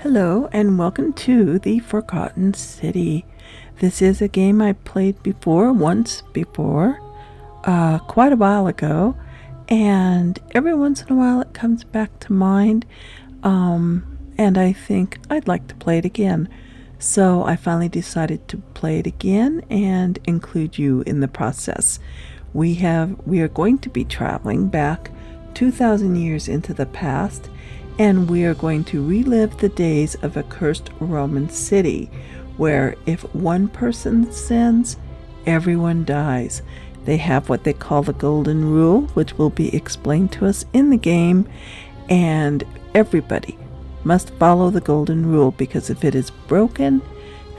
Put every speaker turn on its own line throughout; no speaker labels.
Hello and welcome to the Forgotten City. This is a game I played once before, quite a while ago, and every once in a while it comes back to mind, and I think I'd like to play it again. So I finally decided to play it again and include you in the process. We are going to be traveling back 2,000 years into the past, and we are going to relive the days of a cursed Roman city where if one person sins, everyone dies. They have what they call the Golden Rule, which will be explained to us in the game, and everybody must follow the Golden Rule, because if it is broken,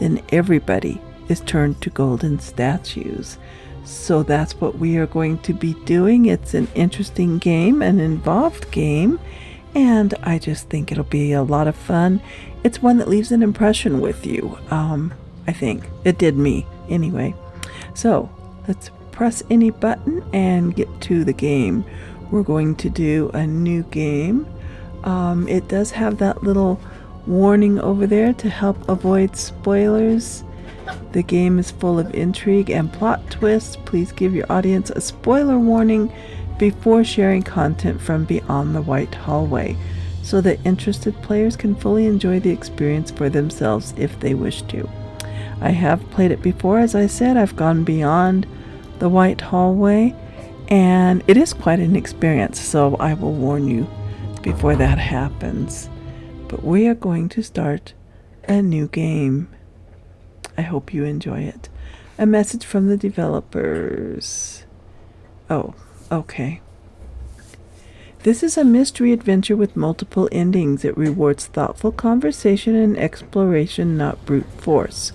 then everybody is turned to golden statues. So that's what we are going to be doing. It's an interesting game, an involved game, and I just think it'll be a lot of fun. It's one that leaves an impression with you. I think it did me anyway. So let's press any button and get to the game. We're going to do a new game. It does have that little warning over there to help avoid spoilers. The game is full of intrigue and plot twists. Please give your audience a spoiler warning before sharing content from beyond the white hallway, so that interested players can fully enjoy the experience for themselves if they wish to. I have played it before, as I said. I've gone beyond the white hallway, and it is quite an experience, so I will warn you before that happens. But we are going to start a new game. I hope you enjoy it. A message from the developers. Oh, okay. This is a mystery adventure with multiple endings. It rewards thoughtful conversation and exploration, not brute force.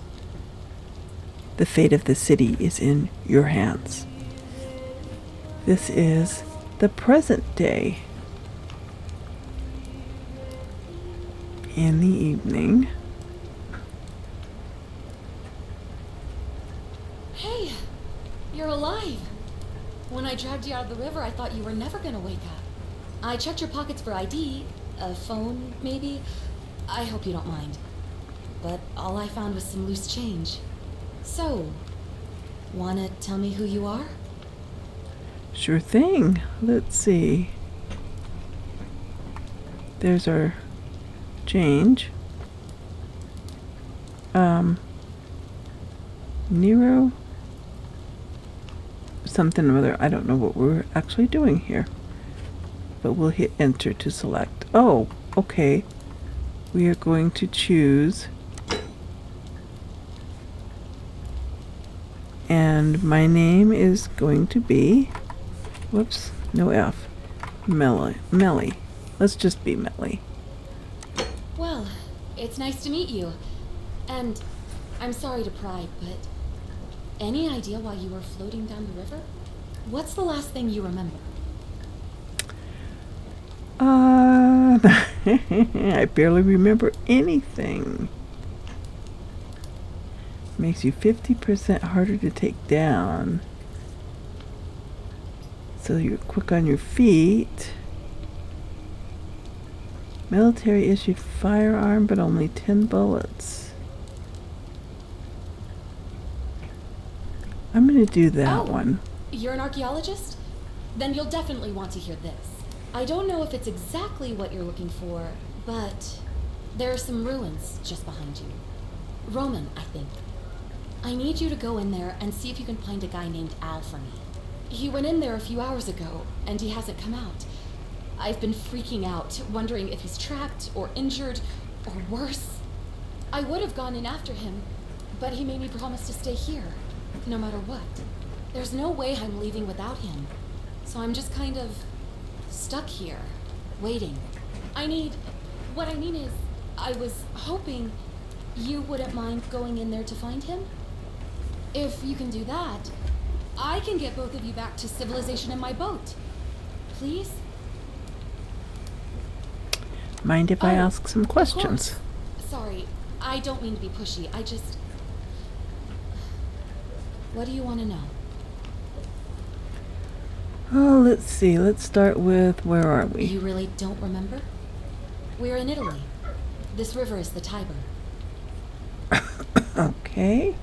The fate of the city is in your hands. This is the present day. In the evening.
Hey, you're alive. When I dragged you out of the river, I thought you were never gonna wake up. I checked your pockets for ID, a phone, maybe. I hope you don't mind. But all I found was some loose change. So, wanna tell me who you are?
Sure thing. Let's see. There's our change. Nero something or other. I don't know what we're actually doing here, but we'll hit enter to select. Oh, okay. We are going to choose, and my name is going to be, whoops, no F, Melly. Let's just be Melly.
Well, it's nice to meet you. And I'm sorry to pry, but any idea why you were floating down the river? What's the last thing you remember?
I barely remember anything. Makes you 50% harder to take down. So you're quick on your feet. Military issued firearm, but only 10 bullets. I'm going to do that one.
You're an archaeologist? Then you'll definitely want to hear this. I don't know if it's exactly what you're looking for, but there are some ruins just behind you. Roman, I think. I need you to go in there and see if you can find a guy named Al for me. He went in there a few hours ago, and he hasn't come out. I've been freaking out, wondering if he's trapped or injured or worse. I would have gone in after him, but he made me promise to stay here, no matter what. There's no way I'm leaving without him, so I'm just kind of stuck here, waiting. What I mean is, I was hoping you wouldn't mind going in there to find him. If you can do that, I can get both of you back to civilization in my boat. Please?
Mind if I ask some questions?
Sorry, I don't mean to be pushy. What do you want to know?
Oh, let's see. Let's start with, where are we?
You really don't remember? We're in Italy. This river is the Tiber.
Okay.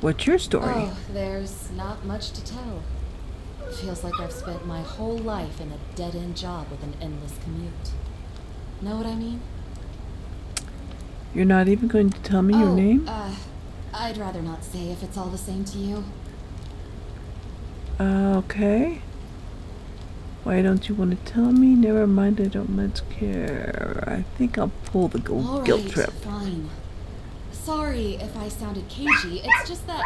What's your story?
Oh, there's not much to tell. Feels like I've spent my whole life in a dead-end job with an endless commute. Know what I mean?
You're not even going to tell me your name?
I'd rather not say if it's all the same to you.
Okay. Why don't you want to tell me? Never mind, I don't much care. I think I'll pull the guilt trip.
Fine. Sorry if I sounded cagey, it's just that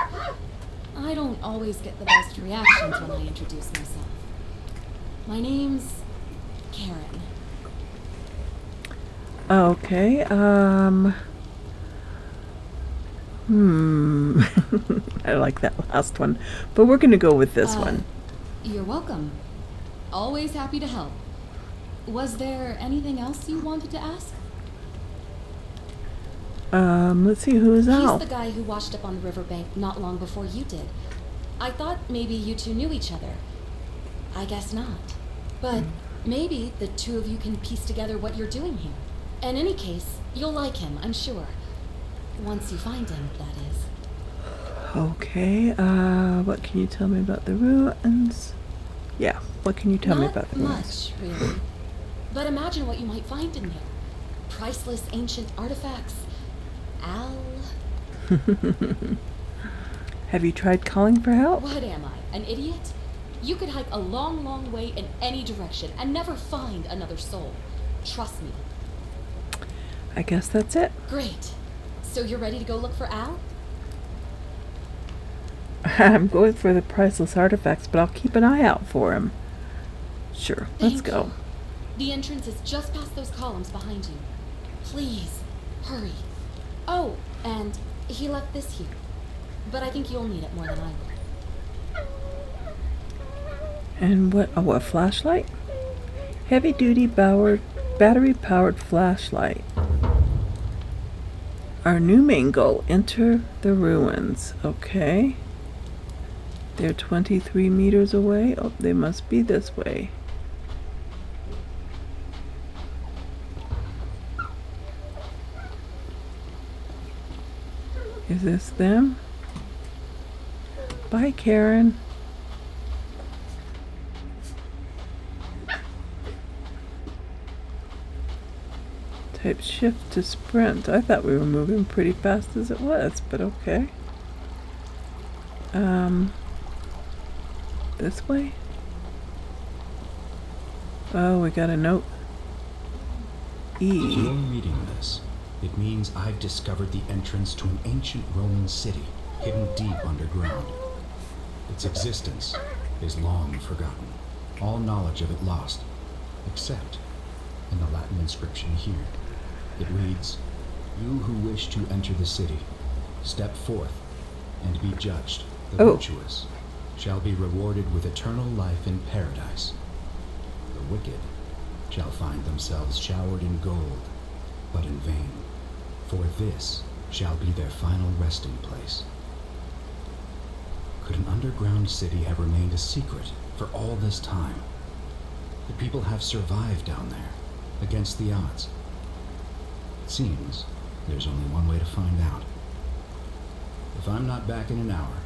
I don't always get the best reactions when I introduce myself. My name's Karen.
Okay, I like that last one, but we're gonna go with this one.
You're welcome. Always happy to help. Was there anything else you wanted to ask?
Let's see, who is Al?
He's the guy who washed up on the riverbank not long before you did. I thought maybe you two knew each other. I guess not. But maybe the two of you can piece together what you're doing here. In any case, you'll like him, I'm sure. Once you find him, that is.
Okay, what can you tell me about the ruins? Yeah, what can you tell me about the ruins?
Not much, really. But imagine what you might find in there. Priceless ancient artifacts. Al.
Have you tried calling for help?
What am I, an idiot? You could hike a long, long way in any direction and never find another soul. Trust me.
I guess that's it.
Great. So you're ready to go look for Al?
I'm going for the priceless artifacts, but I'll keep an eye out for him. Sure, let's go.
You. The entrance is just past those columns behind you. Please, hurry. Oh, and he left this here. But I think you'll need it more than I will.
And what? Oh, a flashlight? Heavy-duty battery-powered flashlight. Our new main goal, enter the ruins. Okay. They're 23 meters away. Oh, they must be this way. Is this them? Bye, Karen. Type shift to sprint. I thought we were moving pretty fast as it was, but okay. This way? Oh, we got a note. E.
If you're reading this, it means I've discovered the entrance to an ancient Roman city hidden deep underground. Its existence is long forgotten, all knowledge of it lost, except in the Latin inscription here. It reads, "You who wish to enter the city, step forth and be judged. The virtuous shall be rewarded with eternal life in paradise. The wicked shall find themselves showered in gold, but in vain, for this shall be their final resting place." Could an underground city have remained a secret for all this time? The people have survived down there, against the odds. It seems there's only one way to find out. If I'm not back in an hour,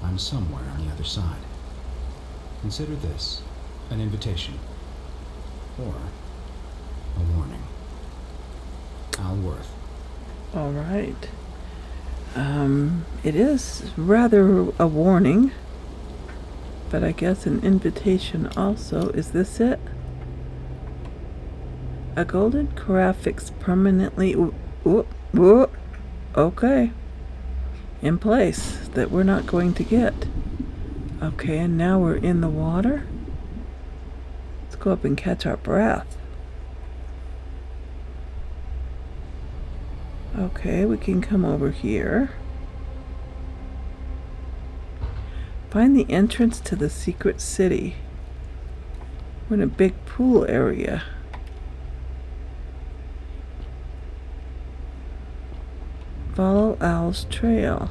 I'm somewhere on the other side. Consider this an invitation, or a warning. Al Worth.
All right. It is rather a warning, but I guess an invitation also. Is this it? A golden carafe fixed permanently. Okay. In place that we're not going to get. Okay, and now we're in the water. Let's go up and catch our breath. Okay, we can come over here. Find the entrance to the secret city. We're in a big pool area. Follow Al's trail.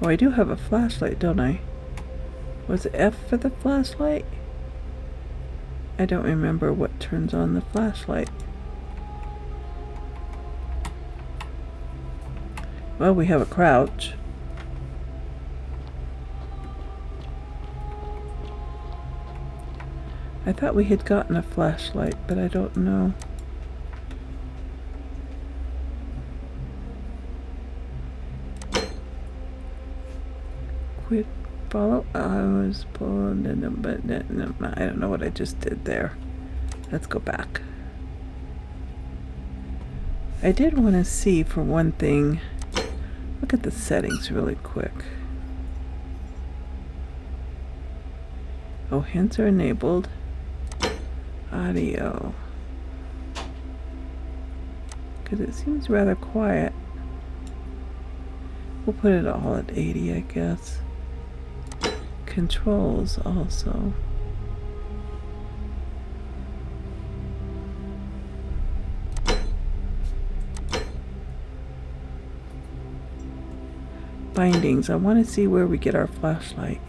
Oh, I do have a flashlight, don't I? Was it F for the flashlight? I don't remember what turns on the flashlight. Well, we have a crouch. I thought we had gotten a flashlight, but I don't know. Quick follow. I was pulled in, but I don't know what I just did there. Let's go back. I did want to see, for one thing, look at the settings really quick. Oh, hints are enabled. Audio. Because it seems rather quiet. We'll put it all at 80, I guess. Controls also. Bindings. I want to see where we get our flashlight.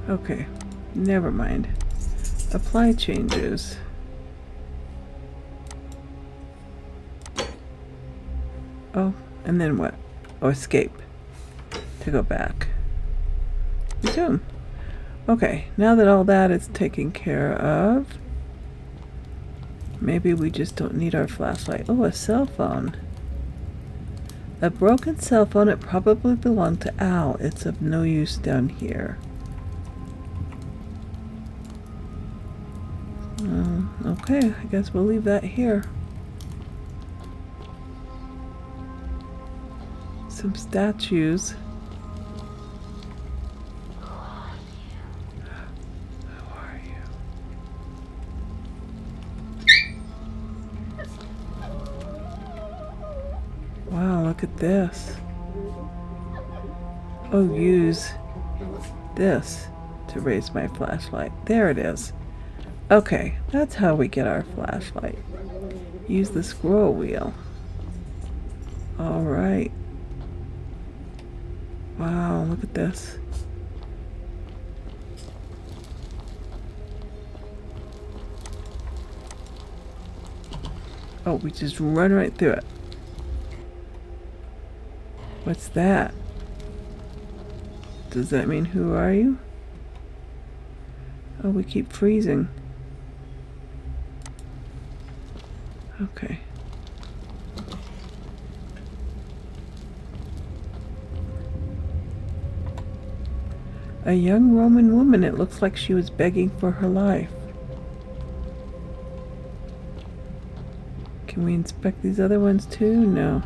Okay, never mind. Apply changes. Oh, and then what? Oh, escape. To go back. Resume. Okay, now that all that is taken care of, maybe we just don't need our flashlight. Oh, a cell phone. A broken cell phone. It probably belonged to Al. It's of no use down here. Okay, I guess we'll leave that here. Some statues. Who are you? Wow, look at this. Oh, use this to raise my flashlight. There it is. Okay, that's how we get our flashlight. Use the scroll wheel. Alright. Wow, look at this. Oh, we just run right through it. What's that? Does that mean who are you? Oh, we keep freezing. Okay. A young Roman woman. It looks like she was begging for her life. Can we inspect these other ones too? No.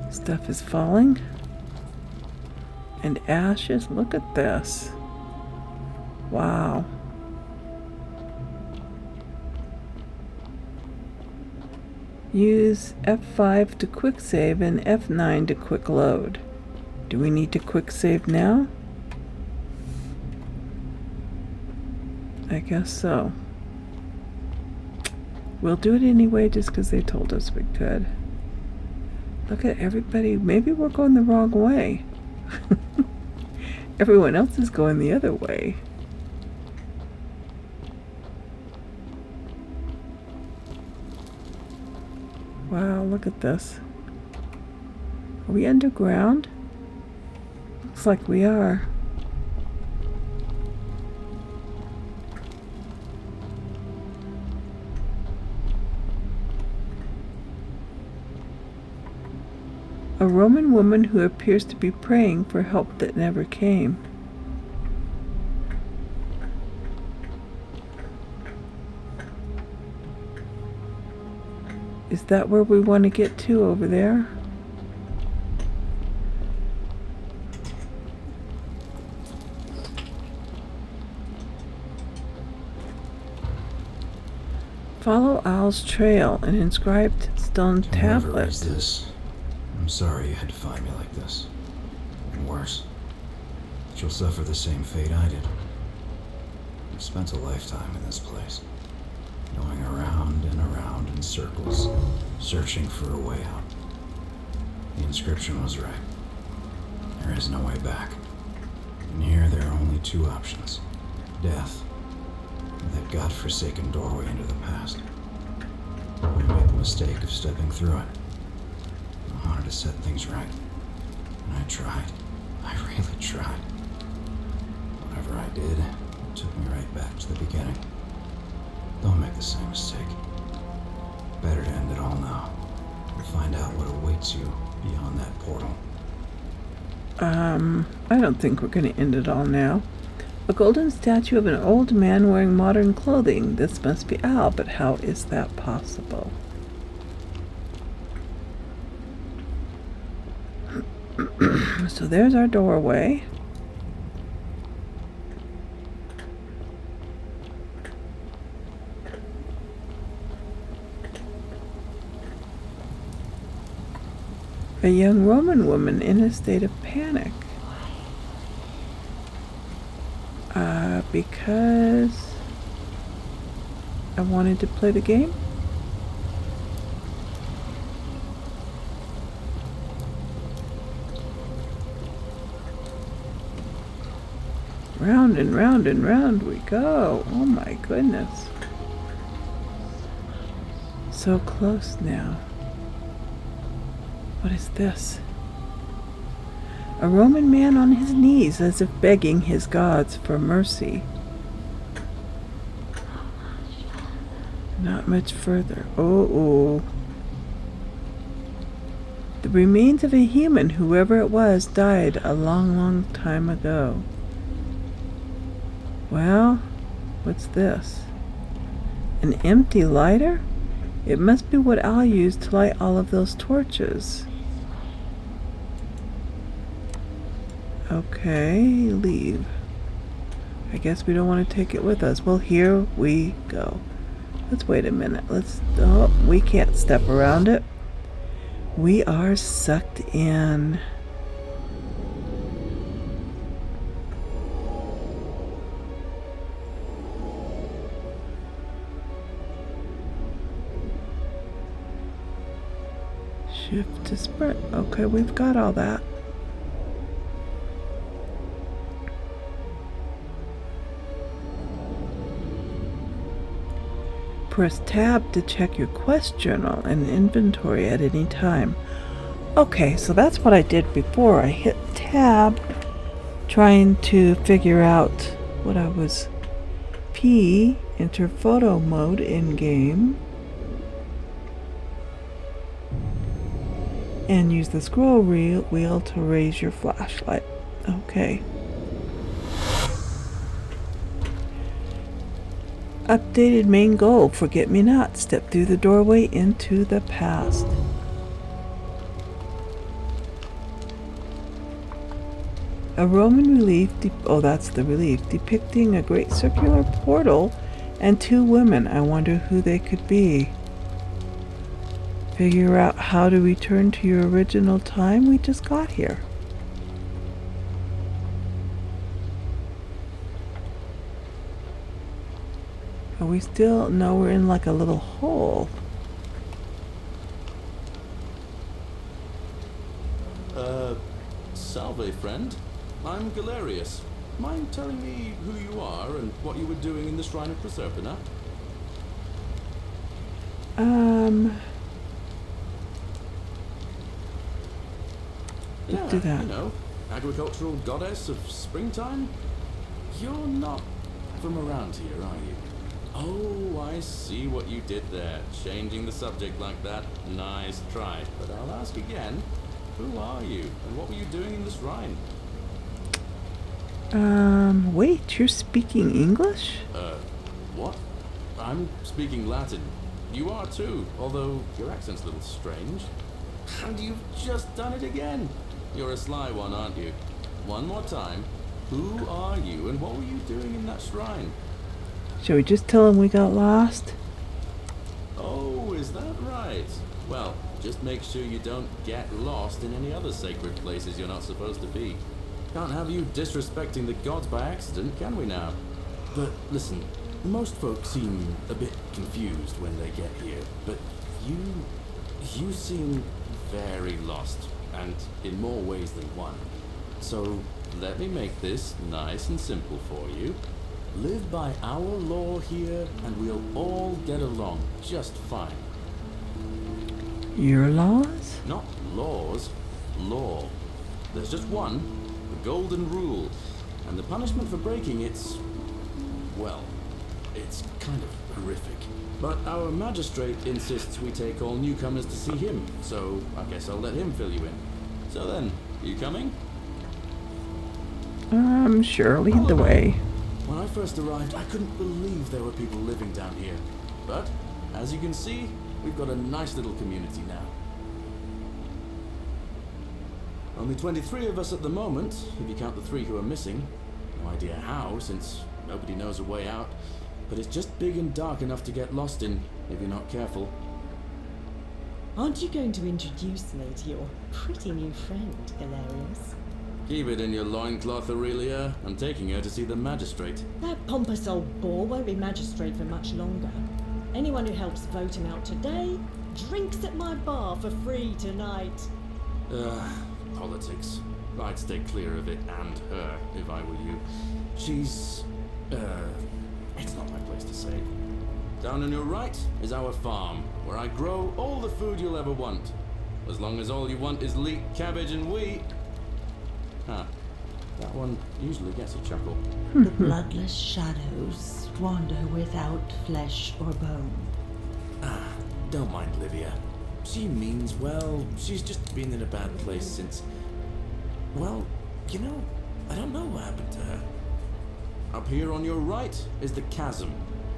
Stuff is falling. And ashes. Look at this. Wow. Use F5 to quick save and F9 to quick load. Do we need to quick save now? I guess so. We'll do it anyway just because they told us we could. Look at everybody. Maybe we're going the wrong way. Everyone else is going the other way. Wow, look at this. Are we underground? Looks like we are. A Roman woman who appears to be praying for help that never came. Is that where we want to get to over there? Follow Al's trail, an inscribed stone
Whoever
tablet.
is this? I'm sorry you had to find me like this. And worse, that you'll suffer the same fate I did. I've spent a lifetime in this place. going around and around in circles, searching for a way out. The inscription was right. There is no way back. And here there are only two options: death, and that godforsaken doorway into the past. I made the mistake of stepping through it. I wanted to set things right. And I tried. I really tried. Whatever I did, it took me right back to the beginning. Don't make the same mistake. Better to end it all now and find out what awaits you beyond that portal.
I don't think we're going to end it all now. A golden statue of an old man wearing modern clothing. This must be Al, but how is that possible? So there's our doorway. A young Roman woman in a state of panic. Because I wanted to play the game. Round and round and round we go. Oh my goodness. So close now. What is this? A Roman man on his knees as if begging his gods for mercy. Not much further. Oh. The remains of a human, whoever it was, died a long, long time ago. Well, what's this? An empty lighter? It must be what Al used to light all of those torches. Okay, leave. I guess we don't want to take it with us. Well, here we go. Let's wait a minute. Oh, we can't step around it. We are sucked in. Shift to sprint. Okay, we've got all that. Press tab to check your quest journal and inventory at any time. Okay, so that's what I did before. I hit tab trying to figure out what I was. P, enter photo mode in game. And use the scroll wheel to raise your flashlight. Okay. Updated main goal, forget me not. Step through the doorway into the past. A Roman relief, that's the relief, depicting a great circular portal and two women. I wonder who they could be. Figure out how to return to your original time. We just got here. Are we still? No, we're in like a little hole.
Salve, friend. I'm Galerius. Mind telling me who you are and what you were doing in the Shrine of Proserpina?
Let's do that.
You know, agricultural goddess of springtime? You're not from around here, are you? Oh, I see what you did there. Changing the subject like that. Nice try. But I'll ask again. Who are you? And what were you doing in the shrine?
Wait, you're speaking English?
What? I'm speaking Latin. You are too, although your accent's a little strange. And you've just done it again. You're a sly one, aren't you? One more time. Who are you and what were you doing in that shrine?
Shall we just tell him we got lost?
Oh, is that right? Well, just make sure you don't get lost in any other sacred places you're not supposed to be. Can't have you disrespecting the gods by accident, can we now? But listen, Most folks seem a bit confused when they get here, but you seem very lost, and in more ways than one. So let me make this nice and simple for you. Live by our law here, and we'll all get along just fine.
Your laws?
Not laws, law. There's just one, the golden rule, and the punishment for breaking it's, well, it's kind of horrific. But our magistrate insists we take all newcomers to see him, so I guess I'll let him fill you in. So then, you coming?
Sure, lead the way.
When I first arrived, I couldn't believe there were people living down here. But, as you can see, we've got a nice little community now. Only 23 of us at the moment, if you count the 3 who are missing. No idea how, since nobody knows a way out. But it's just big and dark enough to get lost in, if you're not careful.
Aren't you going to introduce me to your pretty new friend, Galerius?
Keep it in your loincloth, Aurelia. I'm taking her to see the magistrate.
That pompous old bore won't be magistrate for much longer. Anyone who helps vote him out today drinks at my bar for free tonight.
Politics. I'd stay clear of it and her, if I were you. She's, it's not my place to say. Down on your right is our farm, where I grow all the food you'll ever want. As long as all you want is leek, cabbage, and wheat. Huh. That one usually gets a chuckle.
The bloodless shadows wander without flesh or bone.
Don't mind Livia. She means well. She's just been in a bad place since... Well, you know, I don't know what happened to her. Up here on your right is the chasm.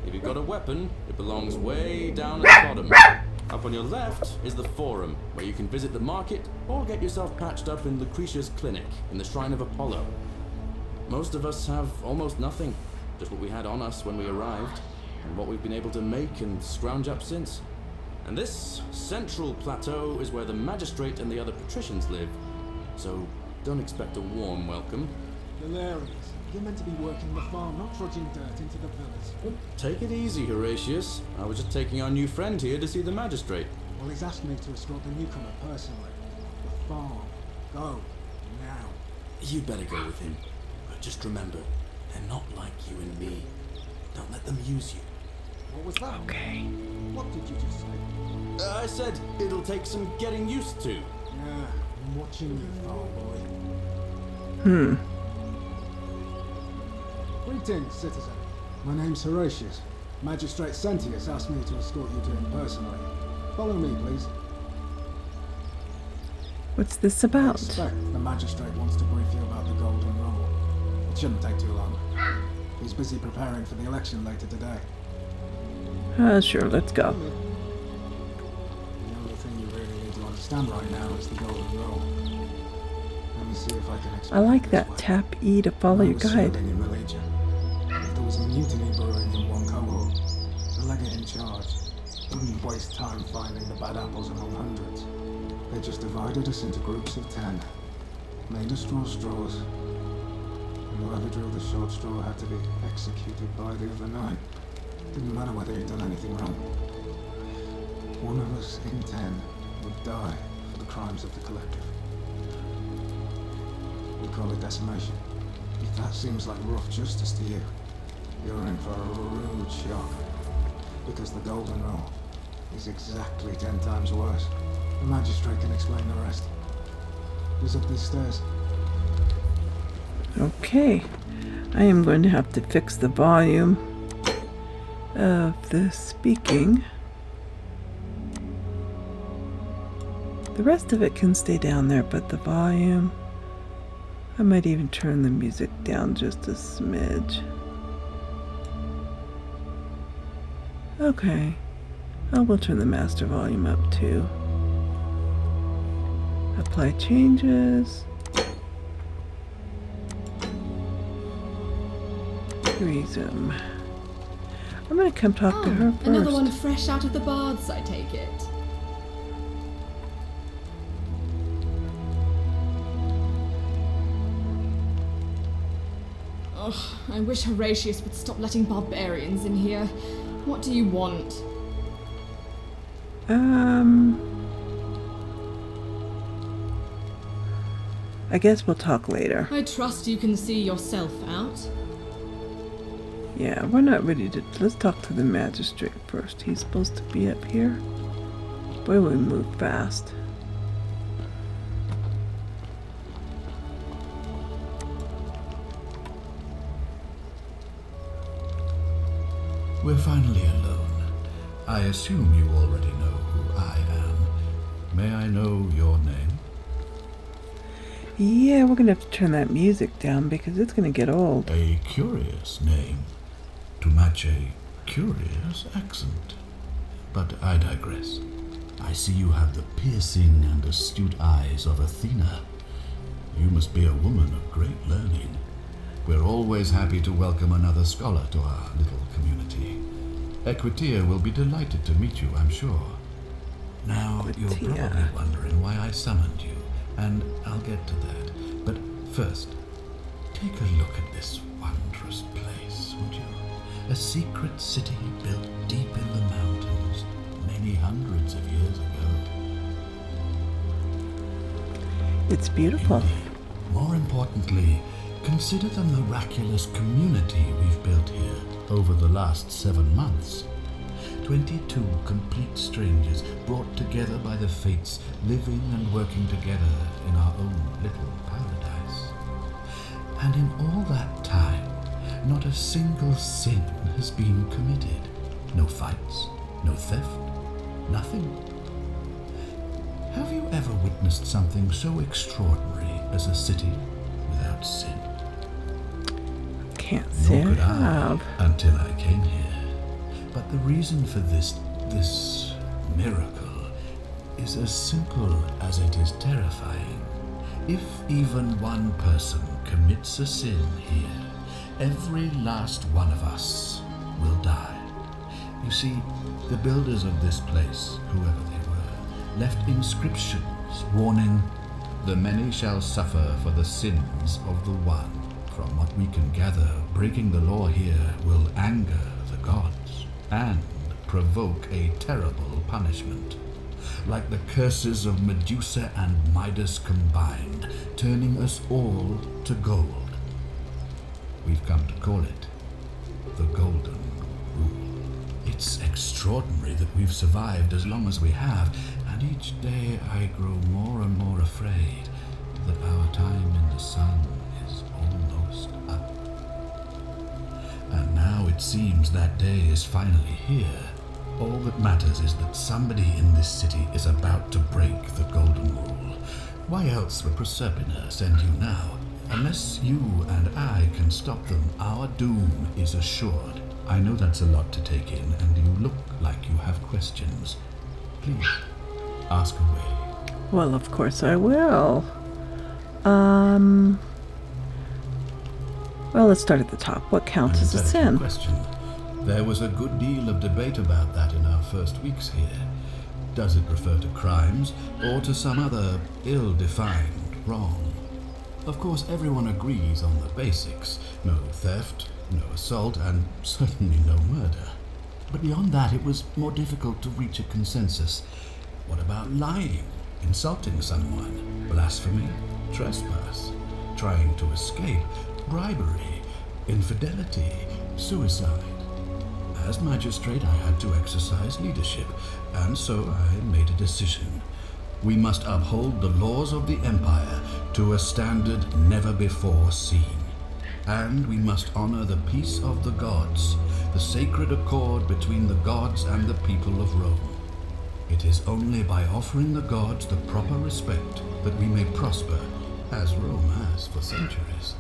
If you've got a weapon, it belongs way down at the bottom. Up on your left is the forum, where you can visit the market or get yourself patched up in Lucretia's clinic in the Shrine of Apollo. Most of us have almost nothing, just what we had on us when we arrived, and what we've been able to make and scrounge up since. And this central plateau is where the magistrate and the other patricians live, so don't expect a warm welcome.
Galerius, you're meant to be working the farm, not trudging dirt into the villas.
Take it easy, Horatius. I was just taking our new friend here to see the magistrate.
Well, he's asked me to escort the newcomer personally. The farm. Go. Now.
You'd better go with him. But just remember, they're not like you and me. Don't let them use you.
What was that?
Okay.
What did you just say?
I said it'll take some getting used to.
Yeah, I'm watching you, farm boy. Greetings, citizen. My name's Horatius. Magistrate Sentius asked me to escort you to him personally. Follow me, please.
What's this
I
about?
expect the magistrate wants to brief you about the golden rule. It shouldn't take too long. He's busy preparing for the election later today.
Sure, let's go.
The only thing you really need to understand right now is the golden rule. Let me see if I can
I
explain
like
it
that.
this way.
Tap E to follow
When I
your
was
guide.
serving in the Legion, if there was a mutiny brewing in one cohort, the legate in charge wouldn't waste time finding the bad apples among hundreds. They just divided us into groups of 10, made us draw straws, and whoever drew the short straw had to be executed by the other 9. Didn't matter whether he'd done anything wrong. One of us in 10 would die for the crimes of the collective. We call it decimation. If that seems like rough justice to you, you're in for a rude shock. Because the golden rule is exactly 10 times worse. The magistrate can explain the rest. Just up these stairs.
Okay. I am going to have to fix the volume of the speaking. The rest of it can stay down there, but the volume... I might even turn the music down just a smidge. Okay. I will turn the master volume up too. Apply changes. Resume. I'm gonna come talk to her first.
Another one fresh out of the baths, I take it.
Ugh, I wish Horatius would stop letting barbarians in here. What do you want?
I guess we'll talk later.
I trust you can see yourself out.
Yeah, we're not ready to... Let's talk to the magistrate first. He's supposed to be up here. Boy, we move fast.
We're finally alone. I assume you already know who I am. May I know your name?
Yeah, we're gonna have to turn that music down because it's gonna get old.
A curious name to match a curious accent. But I digress. I see you have the piercing and astute eyes of Athena. You must be a woman of great learning. We're always happy to welcome another scholar to our little community. Equitia will be delighted to meet you, I'm sure. Now, you're probably wondering why I summoned you, and I'll get to that. But first, take a look at this wondrous place, would you? A secret city built deep in the mountains, many hundreds of years ago.
It's beautiful.
Indeed. More importantly, consider the miraculous community we've built here over the last 7 months. 22 complete strangers brought together by the fates, living and working together in our own little paradise. And in all that time, not a single sin has been committed. No fights, no theft, nothing. Have you ever witnessed something so extraordinary as a city without sin?
Can't say
Nor could
I have.
until I came here. But the reason for this miracle is as simple as it is terrifying. If even one person commits a sin here, every last one of us will die. You see, the builders of this place, whoever they were, left inscriptions warning, "The many shall suffer for the sins of the one." From what we can gather, breaking the law here will anger the gods and provoke a terrible punishment. Like the curses of Medusa and Midas combined, turning us all to gold. We've come to call it the Golden Rule. It's extraordinary that we've survived as long as we have, and each day I grow more and more afraid that our time in the sun is almost up. And now it seems that day is finally here. All that matters is that somebody in this city is about to break the Golden Rule. Why else would Proserpina send you now? Unless you and I can stop them, our doom is assured. I know that's a lot to take in, and you look like you have questions. Please, ask away.
Well, of course I will. Well, let's start at the top. What counts as a
intelligent
sin?
question. There was a good deal of debate about that in our first weeks here. Does it refer to crimes or to some other ill-defined wrong? Of course, everyone agrees on the basics. No theft, no assault, and certainly no murder. But beyond that, it was more difficult to reach a consensus. What about lying, insulting someone, blasphemy, trespass, trying to escape, bribery, infidelity, suicide? As magistrate, I had to exercise leadership, and so I made a decision. We must uphold the laws of the Empire to a standard never before seen. And we must honor the peace of the gods, the sacred accord between the gods and the people of Rome. It is only by offering the gods the proper respect that we may prosper, as Rome has for centuries.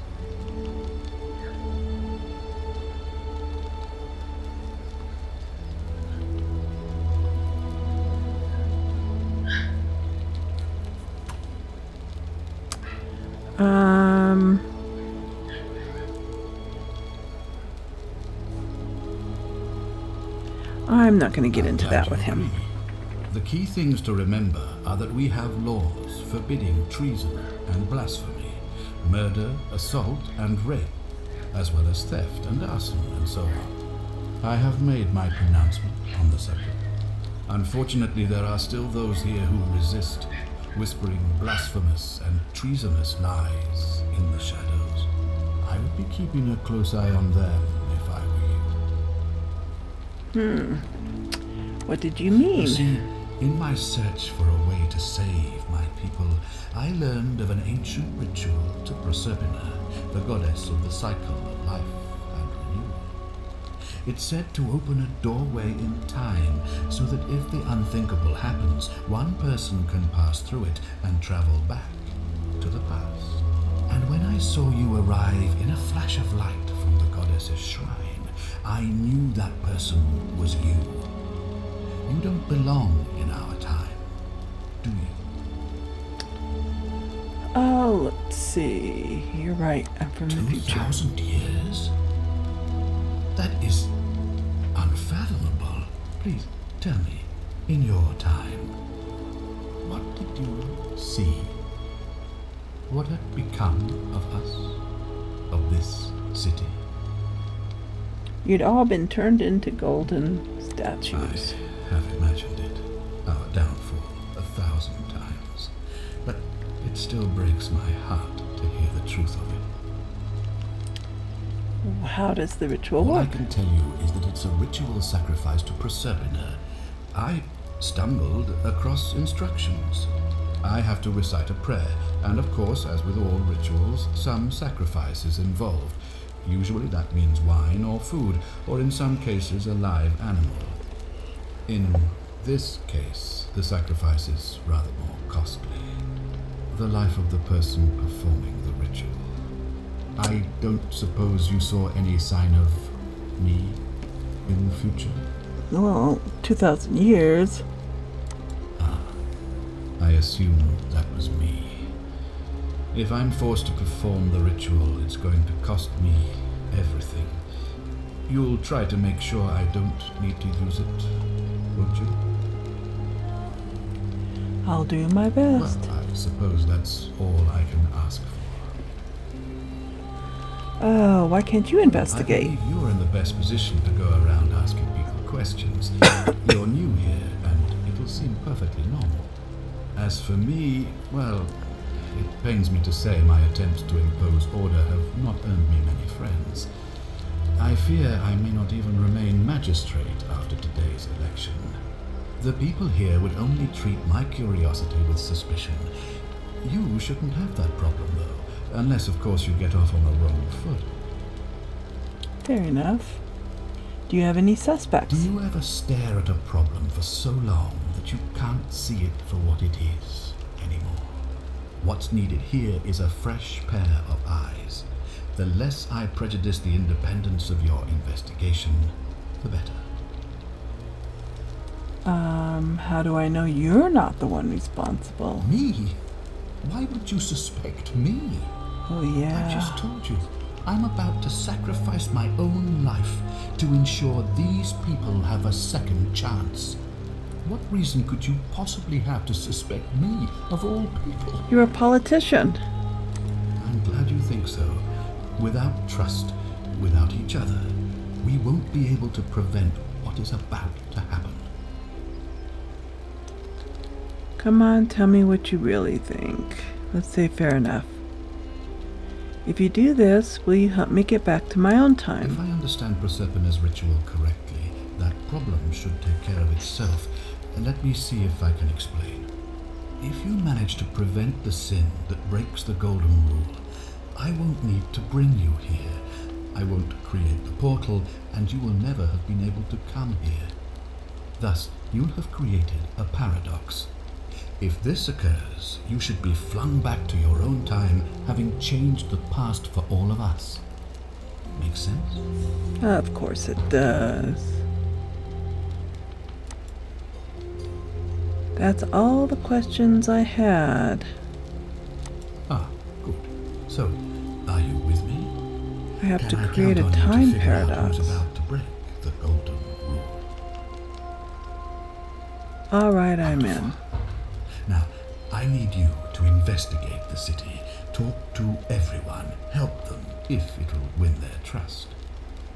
I'm not going to get
I'm
into
glad
that with
you
him.
agree. The key things to remember are that we have laws forbidding treason and blasphemy, murder, assault, and rape. as well as theft and arson and so on. I have made my pronouncement on the subject. Unfortunately, there are still those here who resist, whispering blasphemous and treasonous lies in the shadows. I would be keeping a close eye on them if I were you.
What did you mean?
You see, in my search for a way to save my people, I learned of an ancient ritual to Proserpina, the goddess of the cycle of life and renewal. It's said to open a doorway in time so that if the unthinkable happens, one person can pass through it and travel back to the past. And when I saw you arrive in a flash of light from the goddess's shrine, I knew that person was you. You don't belong in our time, do you?
Oh, let's see. You're right. I'm from the future.
2,000 years? That is unfathomable. Please tell me, in your time, what did you see? What had become of us, of this city?
You'd all been turned into golden statues.
I have imagined it, our downfall 1,000 times, but it still breaks my heart to hear the truth of it.
How does the ritual
All I
work?
can tell you is that it's a ritual sacrifice to Proserpina. I stumbled across instructions. I have to recite a prayer, and of course, as with all rituals, some sacrifice is involved. Usually that means wine or food, or in some cases a live animal. In this case, the sacrifice is rather more costly. The life of the person performing the ritual. I don't suppose you saw any sign of me in the future?
Well, 2,000 years.
I assume that was me. If I'm forced to perform the ritual, it's going to cost me everything. You'll try to make sure I don't need to use it, won't you?
I'll do my best.
Well, I suppose that's all I can ask for.
Oh, why can't you
I
investigate?
believe you're in the best position to go around asking people questions. You're new here, and it'll seem perfectly normal. As for me, well, it pains me to say my attempts to impose order have not earned me many friends. I fear I may not even remain magistrate after today's election. The people here would only treat my curiosity with suspicion. You shouldn't have that problem, though, unless, of course, you get off on the wrong foot.
Fair enough. Do you have any suspects?
Do you ever stare at a problem for so long that you can't see it for what it is anymore? What's needed here is a fresh pair of eyes. The less I prejudice the independence of your investigation, the better.
How do I know you're not the one responsible?
Me? Why would you suspect me?
Oh, yeah.
I just told you, I'm about to sacrifice my own life to ensure these people have a second chance. What reason could you possibly have to suspect me, of all people?
You're a politician.
I'm glad you think so. Without trust, without each other, we won't be able to prevent what is about to happen.
Come on, tell me what you really think. Let's say fair enough. If you do this, will you help me get back to my own
If
time?
I understand Proserpina's ritual correctly, that problem should take care of itself. Let me see if I can explain. If you manage to prevent the sin that breaks the golden rule, I won't need to bring you here. I won't create the portal, and you will never have been able to come here. Thus, you'll have created a paradox. If this occurs, you should be flung back to your own time, having changed the past for all of us. Make sense?
Of course it does. That's all the questions I had.
Ah, good. So, are you with me?
I have to
Can I
create
count
a
on you
time
to figure out
paradox.
who's about to break the golden rule?
All right, I'm in.
Now, I need you to investigate the city, Talk to everyone. Help them, if it will win their trust.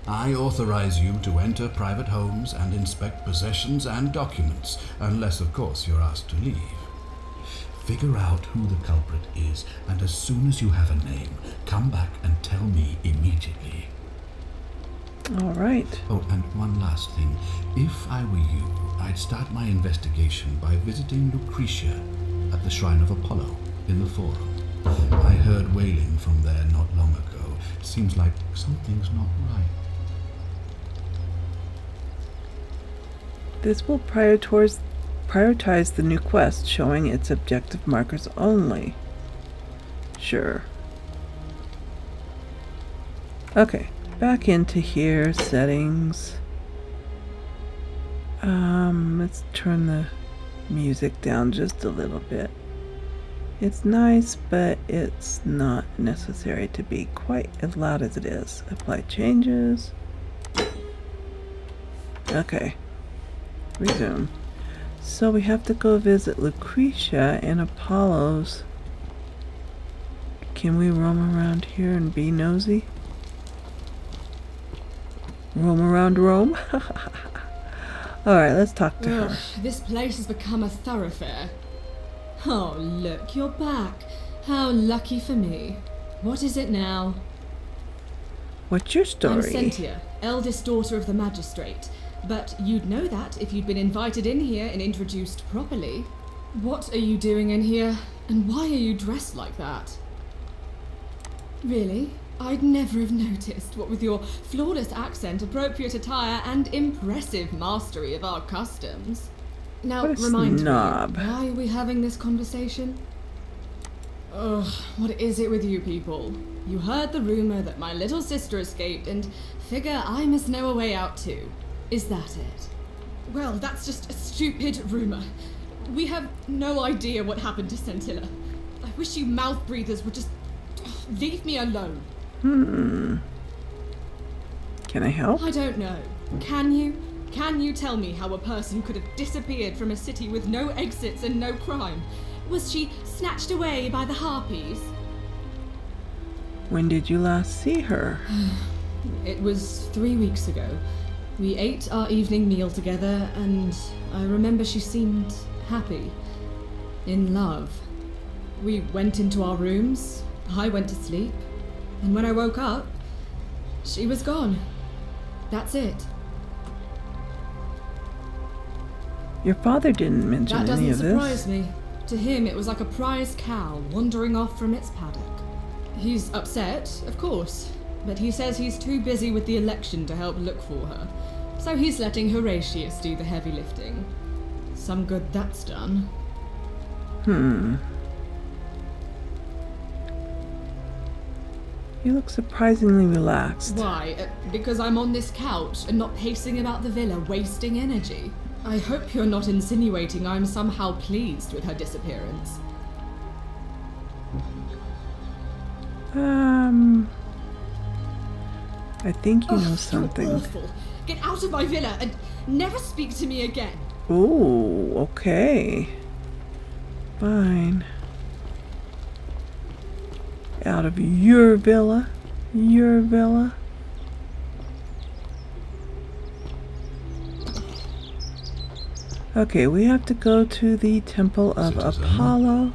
I authorize you to enter private homes and inspect possessions and documents, unless, of course, you're asked to leave. Figure out who the culprit is, and as soon as you have a name, come back and tell me immediately.
All right.
Oh, and one last thing. If I were you, I'd start my investigation by visiting Lucretia at the Shrine of Apollo in the Forum. I heard wailing from there not long ago. Seems like something's not right.
This will prioritize the new quest, showing its objective markers only. Sure. Okay, back into here, settings. Let's turn the music down just a little bit. It's nice, but it's not necessary to be quite as loud as it is. Apply changes. Okay. Resume. So we have to go visit Lucretia and Apollo's. Can we roam around here and be nosy? Roam around Rome? Alright, let's talk to her.
This place has become a thoroughfare. Oh, look, you're back. How lucky for me. What is it now?
What's your story?
I'm Cynthia, eldest daughter of the magistrate. But you'd know that if you'd been invited in here and introduced properly. What are you doing in here? And why are you dressed like that? Really? I'd never have noticed, what with your flawless accent, appropriate attire, and impressive mastery of our customs. Now,
What a
remind
snob.
me, why are we having this conversation? Ugh, what is it with you people? You heard the rumor that my little sister escaped and figure I must know a way out too. Is that it? Well, that's just a stupid rumor. We have no idea what happened to Scintilla. I wish you mouth breathers would just leave me alone.
Can I help?
I don't know. Can you? Can you tell me how a person could have disappeared from a city with no exits and no crime? Was she snatched away by the harpies?
When did you last see her?
It was 3 weeks ago. We ate our evening meal together, and I remember she seemed happy. In love. We went into our rooms, I went to sleep, and when I woke up, she was gone. That's it.
Your father didn't mention
That
any
doesn't
of this.
surprise me. To him, it was like a prize cow wandering off from its paddock. He's upset, of course, but he says he's too busy with the election to help look for her. So he's letting Horatius do the heavy lifting. Some good that's done.
You look surprisingly relaxed.
Why? Because I'm on this couch and not pacing about the villa, wasting energy. I hope you're not insinuating I'm somehow pleased with her disappearance.
I think you know
Ugh,
something.
You're awful. Get out of my villa and never speak to me again.
Ooh, okay. Fine. Out of your villa. Your villa. Okay, we have to go to the Temple of
Citizen.
Apollo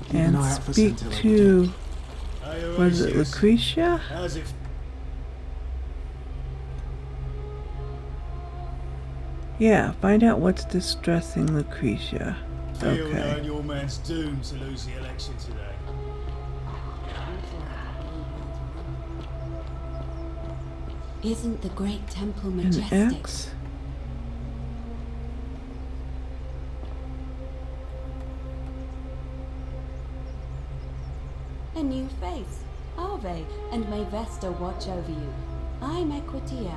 Keep an
and
eye out for
speak
Scintilla.
to,
Hey,
was it
Horatius.
Lucretia?
How's it?
Yeah, find out what's distressing Lucretia.
Feel
Okay.
knowing your man's doomed to lose the election today.
Isn't the great temple
An
majestic?
X?
A new face. Ave, and may Vesta watch over you. I'm Equitia.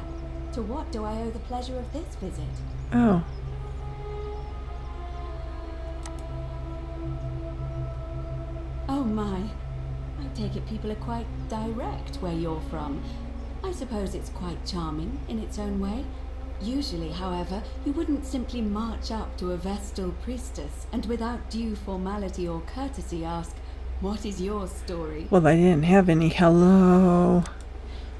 To what do I owe the pleasure of this visit?
Oh.
Oh my. I take it people are quite direct where you're from. I suppose it's quite charming in its own way. Usually, however, you wouldn't simply march up to a Vestal priestess and without due formality or courtesy ask,
What is your story?
Well, I didn't have any. Hello.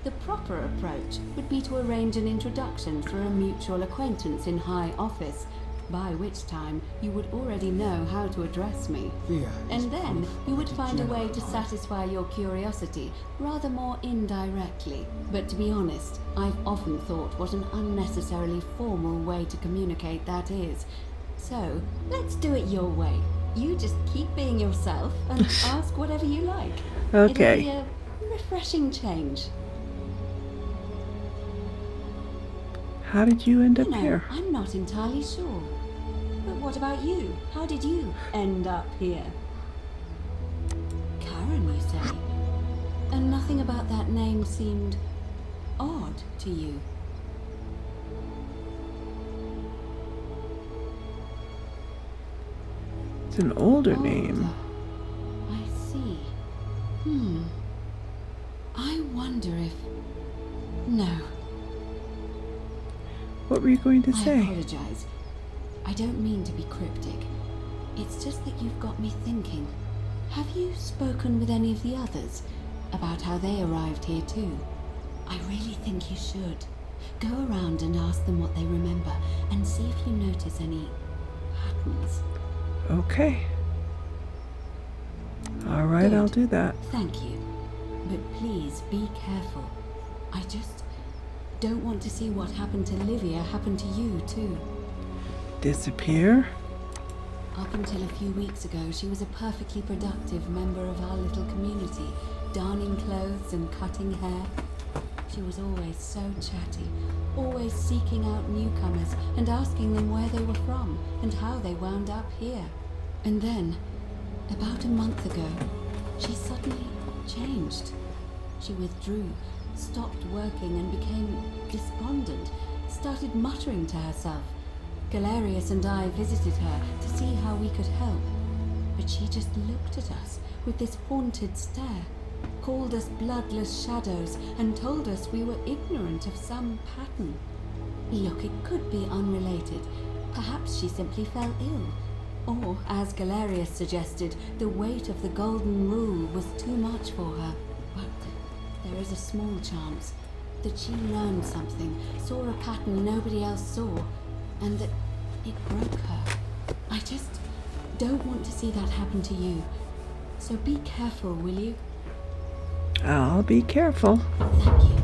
The proper approach would be to arrange an introduction through a mutual acquaintance in high office, by which time you would already know how to address me.
Fear is
And then
proof
you would
of
find a way to
general
satisfy your curiosity rather more indirectly. But to be honest, I've often thought what an unnecessarily formal way to communicate that is. So, let's do it your way. You just keep being yourself and ask whatever you like.
Okay.
It'll be a refreshing change.
How did you end
You
up
know,
here?
I'm not entirely sure. But what about you? How did you end up here? Karen, you say? And nothing about that name seemed odd to you.
It's an older name.
I see. I wonder if... No.
What were you going to
I
say?
apologize. I don't mean to be cryptic. It's just that you've got me thinking. Have you spoken with any of the others about how they arrived here too? I really think you should. Go around and ask them what they remember and see if you notice any patterns.
Okay. All right,
Good.
I'll do that.
Thank you. But please be careful. I just don't want to see what happened to Livia happen to you too.
Disappear?
Up until a few weeks ago, she was a perfectly productive member of our little community, darning clothes and cutting hair. She was always so chatty, always seeking out newcomers and asking them where they were from and how they wound up here. And then, about a month ago, she suddenly changed. She withdrew, stopped working and became despondent, started muttering to herself. Galerius and I visited her to see how we could help, but she just looked at us with this haunted stare, called us bloodless shadows, and told us we were ignorant of some pattern. Look, it could be unrelated. Perhaps she simply fell ill. Or, as Galerius suggested, the weight of the golden rule was too much for her. But there is a small chance that she learned something, saw a pattern nobody else saw, and that it broke her. I just don't want to see that happen to you. So be careful, will you?
I'll be careful.
Thank you.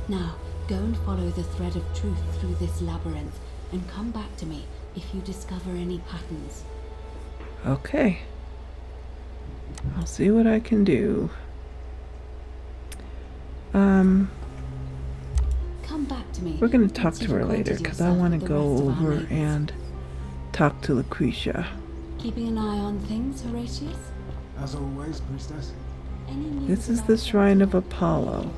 Now, go and follow the thread of truth through this labyrinth, and come back to me if you discover any patterns.
Okay. I'll see what I can do.
Come back to me.
We're going to talk
once
to
you've
her later
acquainted
because I
yourself
want
with
to
the
go
rest of our
over
neighbors.
and talk to Lucretia.
Keeping an eye on things, Horatius?
As always, priestess.
Any news
This is
about
the
that
Shrine of
girl?
Apollo.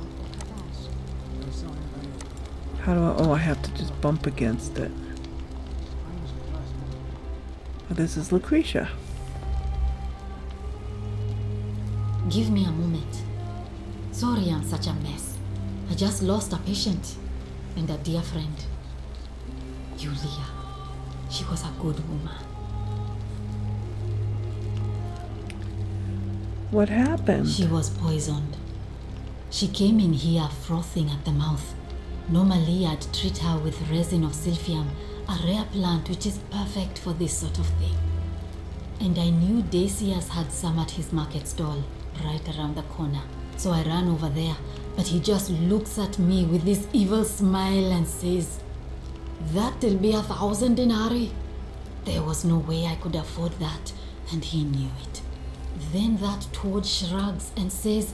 No sign of any.
How do I... Oh, I have to just bump against it.
I was impressed.
Oh, this is Lucretia.
Give me a moment. Sorry I'm such a mess. I just lost a patient and a dear friend. Julia. She was a good woman.
What happened?
She was poisoned. She came in here frothing at the mouth. Normally I'd treat her with resin of silphium, a rare plant which is perfect for this sort of thing. And I knew Decius had some at his market stall, right around the corner. So I ran over there, but he just looks at me with this evil smile and says, "That'll be 1,000 denarii." There was no way I could afford that, and he knew it. Then that toad shrugs and says,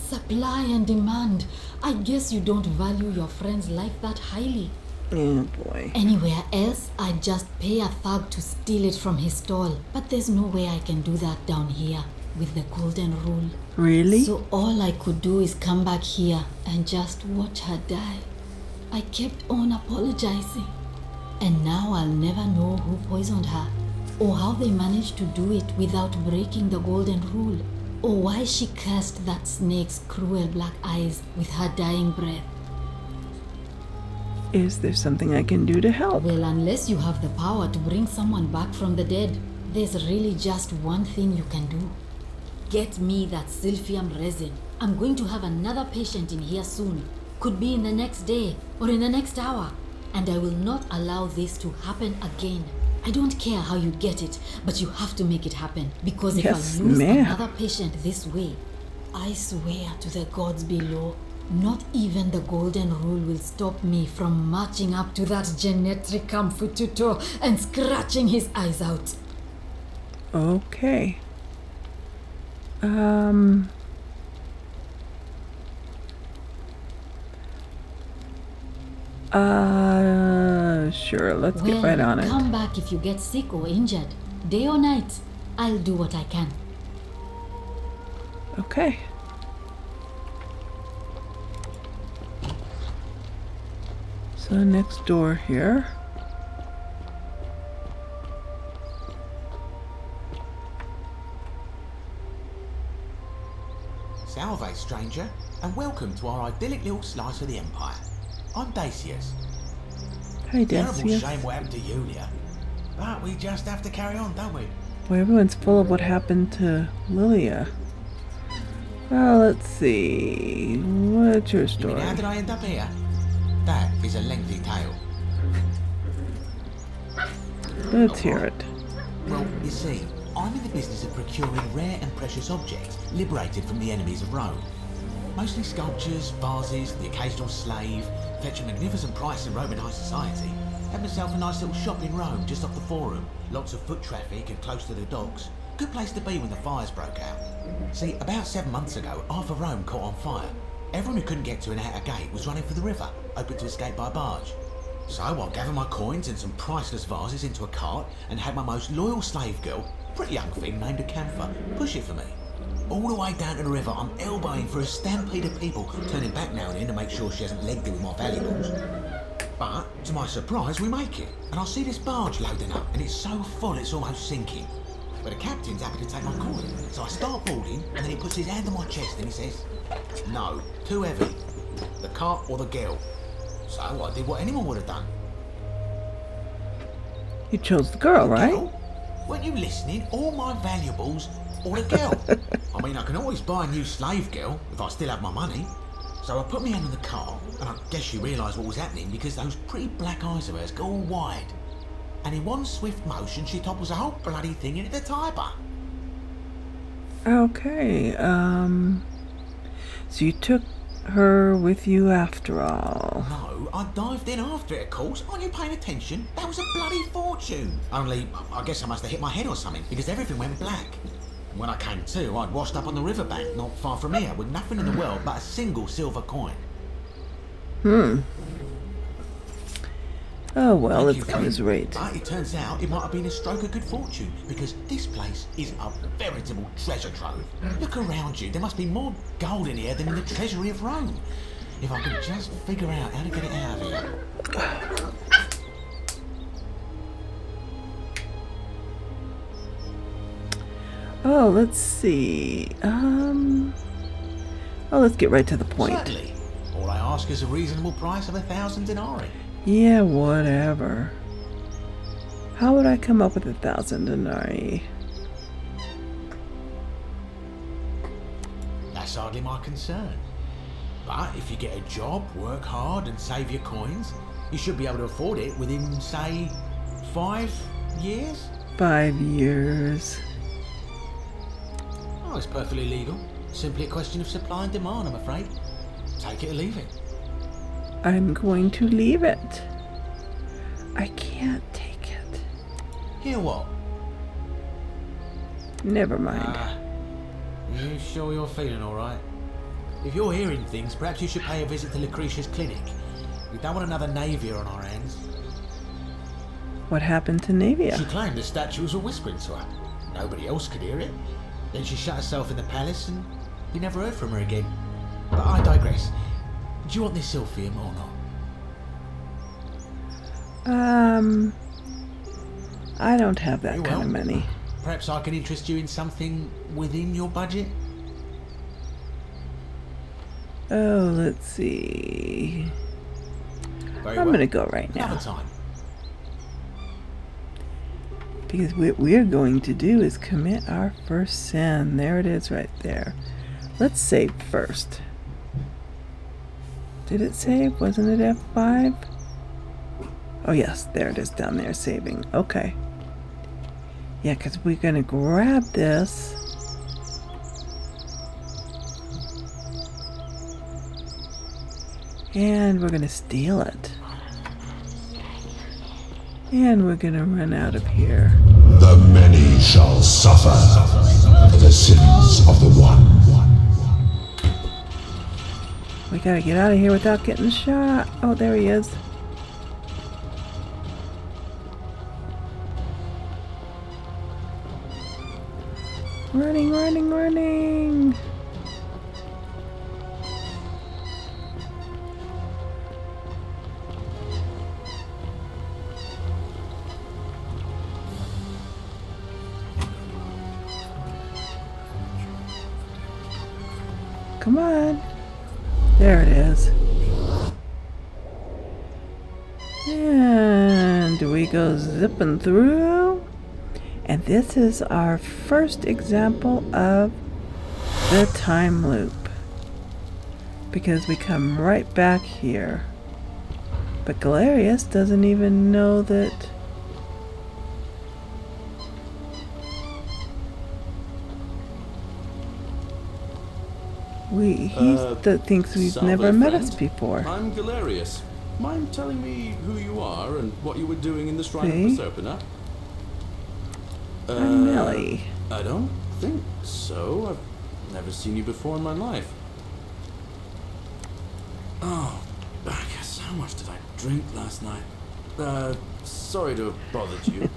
"Supply and demand. I guess you don't value your friend's life that highly."
Oh boy.
Anywhere else, I'd just pay a thug to steal it from his stall. But there's no way I can do that down here with the golden rule.
Really?
So all I could do is come back here and just watch her die. I kept on apologizing. And now I'll never know who poisoned her, or how they managed to do it without breaking the golden rule, or why she cursed that snake's cruel black eyes with her dying breath.
Is there something I can do to help?
Well, unless you have the power to bring someone back from the dead, there's really just one thing you can do. Get me that silphium resin. I'm going to have another patient in here soon. Could be in the next day or in the next hour. And I will not allow this to happen again. I don't care how you get it, but you have to make it happen. Because if
Yes,
I lose
ma'am.
another patient this way, I swear to the gods below, not even the golden rule will stop me from marching up to that genetricum fututo and scratching his eyes out.
Okay. Sure, let's get right on it.
Come back if you get sick or injured. Day or night, I'll do what I can.
Okay. So next door here.
Salve, stranger, and welcome to our idyllic little slice of the Empire. I'm Dacius.
Hi,
Terrible
Dacius.
shame what happened to Yulia. But we just have to carry on, don't we?
Boy, everyone's full of what happened to Lilia. Well, let's see. What's your
You mean,
story?
how did I end up here? That is a lengthy tale.
Let's hear it.
Well, you see, I'm in the business of procuring rare and precious objects liberated from the enemies of Rome. Mostly sculptures, vases, the occasional slave, fetch a magnificent price in Roman high society. Had myself a nice little shop in Rome, just off the Forum. Lots of foot traffic and close to the docks. Good place to be when the fires broke out. See, about 7 months ago, half of Rome caught on fire. Everyone who couldn't get to an outer gate was running for the river, hoping to escape by barge. So I gathered my coins and some priceless vases into a cart and had my most loyal slave girl, pretty young thing named Acantha, push it for me. All the way down to the river, I'm elbowing for a stampede of people, turning back now and then to make sure she hasn't legged it with my valuables. But, to my surprise, we make it, and I see this barge loading up, and it's so full it's almost sinking. But the captain's happy to take my coin, so I start boarding, and then he puts his hand on my chest and he says, "No, too heavy. The cart or the girl." So I did what anyone would have done.
You chose the girl, right?
Girl? Weren't you listening? All my valuables or the girl. I mean, I can always buy a new slave girl if I still have my money. So I put my hand on the cart, and I guess she realised what was happening because those pretty black eyes of hers go all wide. And in one swift motion, she topples the whole bloody thing into the Tiber.
Okay, so you took her with you after all.
No, I dived in after it, of course. Aren't you paying attention? That was a bloody fortune. Only, I guess I must have hit my head or something, because everything went black. When I came to, I'd washed up on the riverbank, not far from here, with nothing in the world but a single silver coin.
Oh well,
Thank
let's
you,
commiserate.
But it turns out it might have been a stroke of good fortune, because this place is a veritable treasure trove. Look around you, there must be more gold in here than in the treasury of Rome. If I could just figure out how to get it out of here.
Oh, let's see. Let's get right to the point.
Certainly. All I ask is a reasonable price of 1,000 denarii.
Yeah, whatever. How would I come up with 1,000 denarii?
That's hardly my concern. But if you get a job, work hard and save your coins, you should be able to afford it within, say, 5 years?
5 years.
Oh, it's perfectly legal. Simply a question of supply and demand, I'm afraid. Take it or leave it.
I'm going to leave it. I can't take it.
Hear what?
Never mind.
You sure you're feeling alright? If you're hearing things, perhaps you should pay a visit to Lucretia's clinic. We don't want another Navia on our hands.
What happened to Navia?
She claimed the statues were whispering to her. Nobody else could hear it. Then she shut herself in the palace and we never heard from her again. But I digress. Do you want this silphium or not?
I don't have that
Very
kind
well.
of money.
Perhaps I can interest you in something within your budget?
Oh, let's see.
Very
I'm
well.
gonna go right now.
Another time.
Because what we're going to do is commit our first sin. There it is right there. Let's save first. Did it save? Wasn't it F5? Oh yes, there it is down there saving. Okay. Yeah, because we're going to grab this. And we're going to steal it. And we're going to run out of here.
The many shall suffer for the sins of the one.
We got to get out of here without getting shot. Oh, there he is. Running, running, running. Come on. There it is. And we go zipping through. And this is our first example of the time loop. Because we come right back here. But Galerius doesn't even know that he thinks we've never met us before.
I'm Galerius. Mind telling me who you are and what you were doing in the Shrine of Proserpina?
I'm Nelly.
I don't think so. I've never seen you before in my life. Oh, I guess how much did I drink last night? Sorry to have bothered you.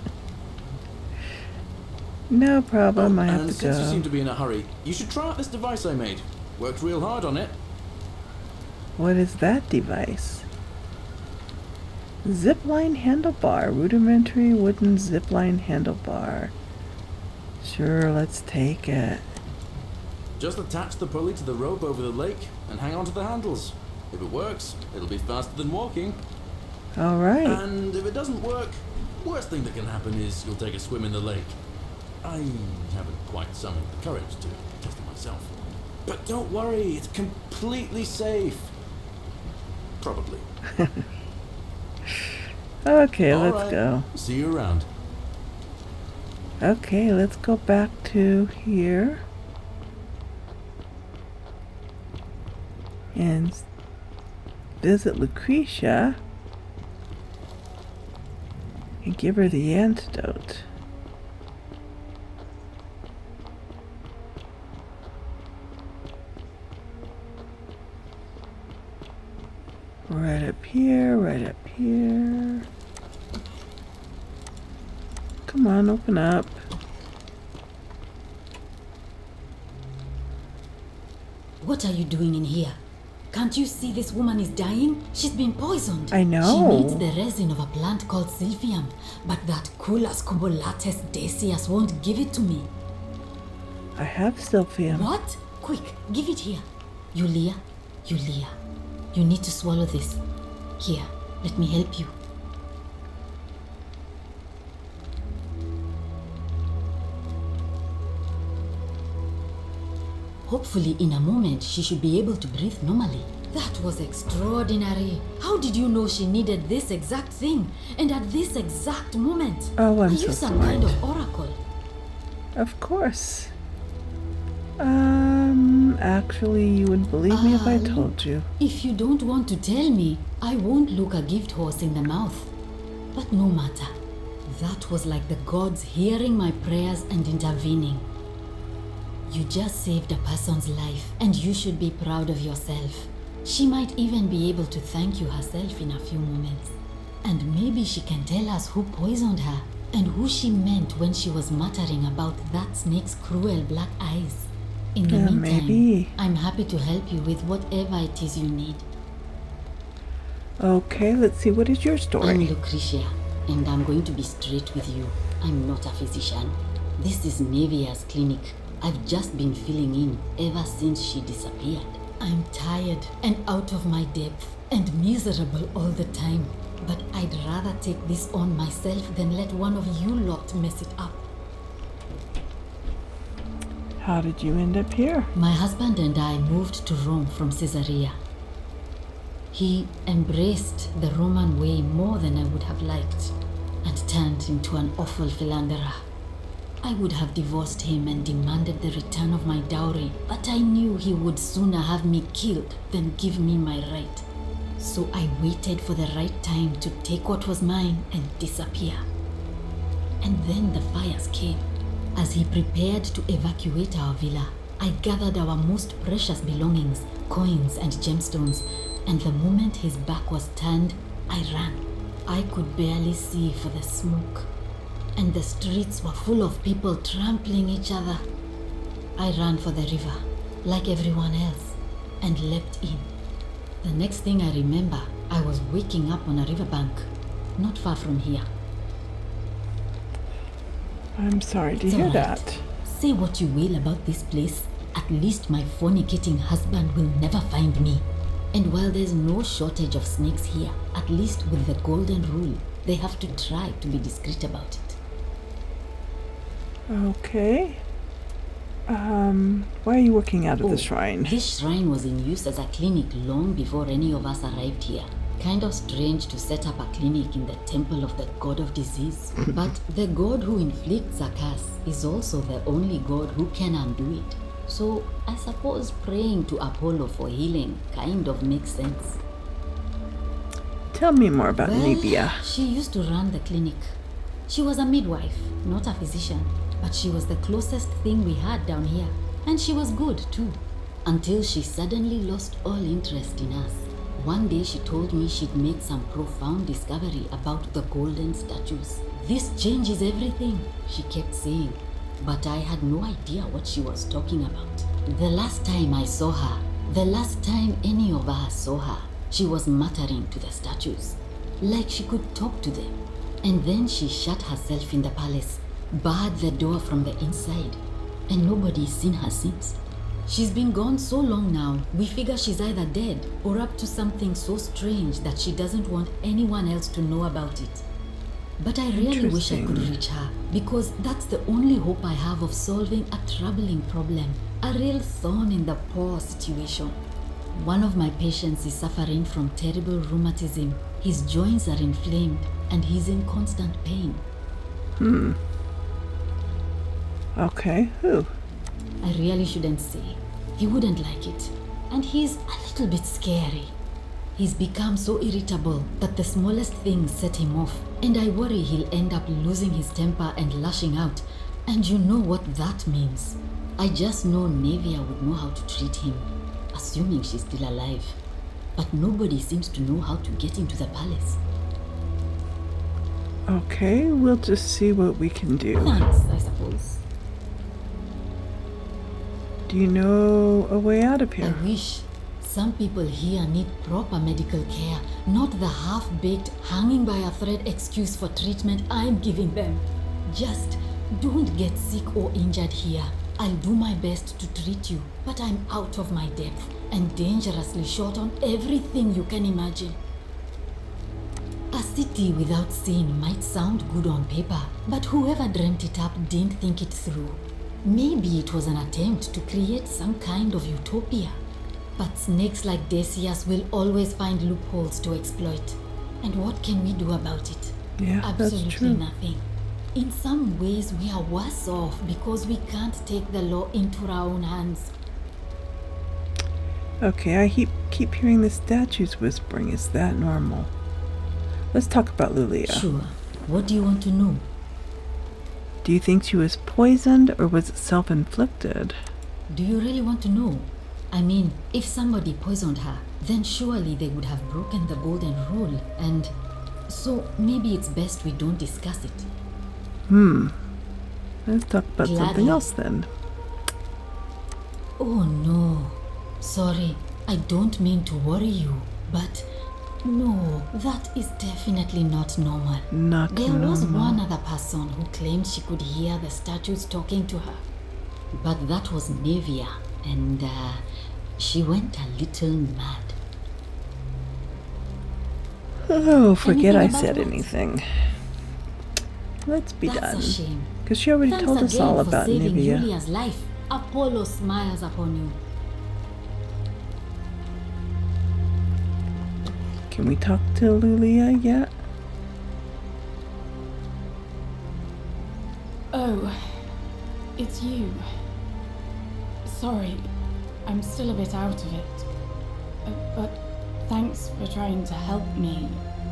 No problem, I have to go.
Since you seem to be in a hurry, you should try out this device I made. Worked real hard on it.
What is that device? Zipline handlebar. Rudimentary wooden zipline handlebar. Sure, let's take it.
Just attach the pulley to the rope over the lake and hang on to the handles. If it works, it'll be faster than walking.
Alright.
And if it doesn't work, worst thing that can happen is you'll take a swim in the lake. I haven't quite summoned the courage to test it myself. But don't worry, it's completely safe. Probably.
Okay, let's go.
See you around.
Okay, let's go back to here. And visit Lucretia. And give her the antidote. Right up here, right up here. Come on, open up.
What are you doing in here? Can't you see this woman is dying? She's been poisoned.
I know.
She needs the resin of a plant called Sylphium, but that Culus cobolates Decius won't give it to me.
I have Sylphium.
What? Quick, give it here. Yulia, you need to swallow this. Here, let me help you. Hopefully, in a moment, she should be able to breathe normally. That was extraordinary. How did you know she needed this exact thing? And at this exact moment?
Oh, I'm
Are
so
you some
smart.
kind of oracle?
Of course. Actually, you wouldn't believe me if I told you.
If you don't want to tell me, I won't look a gift horse in the mouth. But no matter. That was like the gods hearing my prayers and intervening. You just saved a person's life, and you should be proud of yourself. She might even be able to thank you herself in a few moments. And maybe she can tell us who poisoned her, and who she meant when she was muttering about that snake's cruel black eyes. In the meantime,
maybe.
I'm happy to help you with whatever it is you need.
Okay, let's see. What is your story?
I'm Lucretia, and I'm going to be straight with you. I'm not a physician. This is Nevia's clinic. I've just been filling in ever since she disappeared. I'm tired and out of my depth and miserable all the time. but I'd rather take this on myself than let one of you lot mess it up.
How did you end up here?
My husband and I moved to Rome from Caesarea. He embraced the Roman way more than I would have liked and turned into an awful philanderer. I would have divorced him and demanded the return of my dowry, but I knew he would sooner have me killed than give me my right. So I waited for the right time to take what was mine and disappear. And then the fires came. As he prepared to evacuate our villa, I gathered our most precious belongings, coins and gemstones, and the moment his back was turned, I ran. I could barely see for the smoke, and the streets were full of people trampling each other. I ran for the river, like everyone else, and leapt in. The next thing I remember, I was waking up on a riverbank, not far from here.
I'm sorry to
It's
hear
all right.
that.
Say what you will about this place, at least my fornicating husband will never find me. And while there's no shortage of snakes here, at least with the golden rule, they have to try to be discreet about it.
Okay. Why are you working out of the shrine?
This shrine was in use as a clinic long before any of us arrived here. Kind of strange to set up a clinic in the temple of the god of disease. But the god who inflicts a curse is also the only god who can undo it. So I suppose praying to Apollo for healing kind of makes sense.
Tell me more about
Well,
Nibia.
she used to run the clinic. She was a midwife, not a physician, but she was the closest thing we had down here. And she was good too, until she suddenly lost all interest in us. One day she told me she'd made some profound discovery about the golden statues. This changes everything, she kept saying, but I had no idea what she was talking about. The last time I saw her, the last time any of us saw her, she was muttering to the statues, like she could talk to them. And then she shut herself in the palace, barred the door from the inside, and nobody's seen her since. She's been gone so long now, we figure she's either dead or up to something so strange that she doesn't want anyone else to know about it. But I really wish I could reach her, because that's the only hope I have of solving a troubling problem, a real thorn in the paw situation. One of my patients is suffering from terrible rheumatism. His joints are inflamed and he's in constant pain.
Okay, who?
I really shouldn't say. He wouldn't like it. And he's a little bit scary. He's become so irritable that the smallest things set him off. And I worry he'll end up losing his temper and lashing out. And you know what that means. I just know Nevia would know how to treat him, assuming she's still alive. But nobody seems to know how to get into the palace.
Okay, we'll just see what we can do.
Thanks, I suppose.
Do you know a way out of here?
I wish. Some people here need proper medical care, not the half-baked, hanging by a thread excuse for treatment I'm giving them. Just don't get sick or injured here. I'll do my best to treat you, but I'm out of my depth and dangerously short on everything you can imagine. A city without sin might sound good on paper, but whoever dreamt it up didn't think it through. Maybe it was an attempt to create some kind of utopia. But snakes like Decius will always find loopholes to exploit. And what can we do about it?
Yeah,
absolutely
that's true.
Nothing. In some ways, we are worse off because we can't take the law into our own hands.
Okay, I keep hearing the statues whispering. Is that normal? Let's talk about Lulia.
Sure. What do you want to know?
Do you think she was poisoned or was it self-inflicted?
Do you really want to know? I mean, if somebody poisoned her, then surely they would have broken the golden rule, and so maybe it's best we don't discuss it.
Let's talk about something
Gladly.
else then.
Oh no. Sorry, I don't mean to worry you, but no, that is definitely not normal.
Not
There
normal.
was one other person who claimed she could hear the statues talking to her. But that was Nevia, and she went a little mad.
Oh, forget
Anything
I
about
said
what?
anything. Let's be
That's
done.
a shame.
Because she already
Thanks
told us
again
all
for
about
saving
Nivea.
Julia's life. Apollo smiles upon you.
Can we talk to Lulia yet?
Oh, it's you. Sorry, I'm still a bit out of it. But thanks for trying to help me,